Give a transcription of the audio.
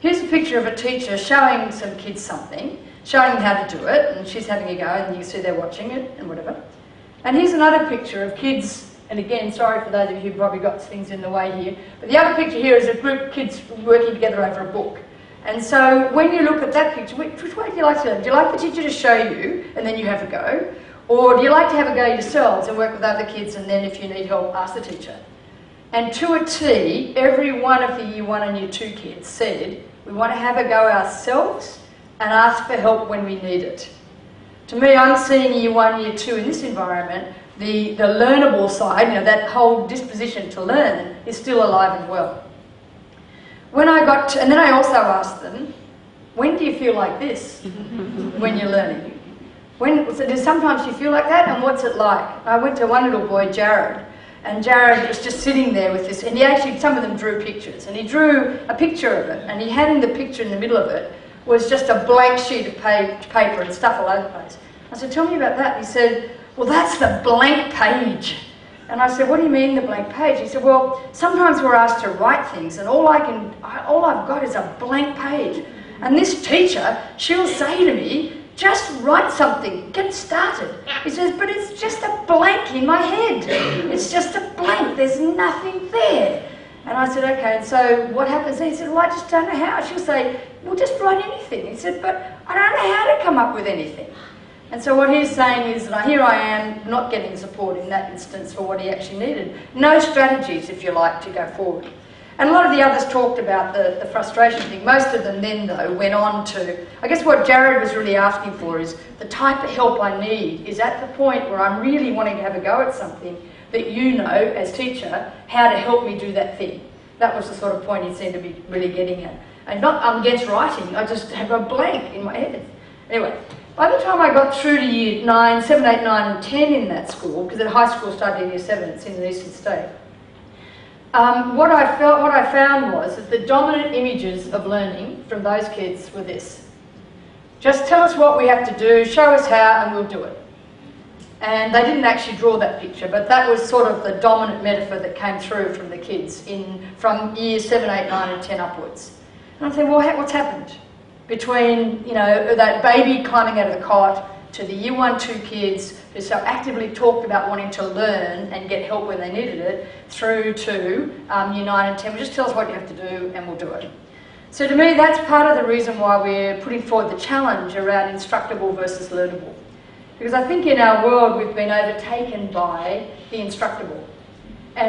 Here's a picture of a teacher showing some kids something, showing them how to do it, and she's having a go, and you can see they're watching it and whatever. And here's another picture of kids, and again, sorry for those of you who probably got things in the way here, but the other picture here is a group of kids working together over a book. And so when you look at that picture, which way do you like to learn? Do you like the teacher to show you, and then you have a go? Or do you like to have a go yourselves and work with other kids, and then if you need help, ask the teacher? And to a T, every one of the Year 1 and Year 2 kids said, we want to have a go ourselves and ask for help when we need it. To me, I'm seeing Year 1, Year 2 in this environment, the learnable side, you know, that whole disposition to learn is still alive and well. When I got to, and then I also asked them, when do you feel like this when you're learning? So sometimes you feel like that, and what's it like? I went to one little boy, Jared, and Jared was just sitting there with this, and he actually, some of them drew pictures, and he drew a picture of it, and he had in the picture in the middle of it was just a blank sheet of paper and stuff all over the place. I said, tell me about that. And he said, well, that's the blank page. And I said, what do you mean the blank page? He said, well, sometimes we're asked to write things, and all I've got is a blank page. And this teacher, she'll say to me, just write something, get started. He says, but it's just a blank in my head. It's just a blank, there's nothing there. And I said, okay, and so what happens? And he said, well, I just don't know how. She'll say, well, just write anything. He said, but I don't know how to come up with anything. And so what he's saying is that here I am not getting support in that instance for what he actually needed. No strategies, if you like, to go forward. And a lot of the others talked about the frustration thing. Most of them then, though, went on to, I guess what Jared was really asking for is the type of help I need is at the point where I'm really wanting to have a go at something that you know, as teacher, how to help me do that thing. That was the sort of point he seemed to be really getting at. And I'm against writing, I just have a blank in my head. Anyway, by the time I got through to Year 9, 7, 8, 9 and 10 in that school, because at high school started in Year 7, it's in the eastern state, what I found was that the dominant images of learning from those kids were this. Just tell us what we have to do, show us how, and we'll do it. And they didn't actually draw that picture, but that was sort of the dominant metaphor that came through from the kids from Years 7, 8, 9 and 10 upwards. And I'm thinking, well, what's happened between, you know, that baby climbing out of the cot to the Year 1, 2 kids who so actively talked about wanting to learn and get help when they needed it, through to Year 9 and 10. Well, just tell us what you have to do and we'll do it. So to me, that's part of the reason why we're putting forward the challenge around Instructable versus Learnable. Because I think in our world we've been overtaken by the Instructable.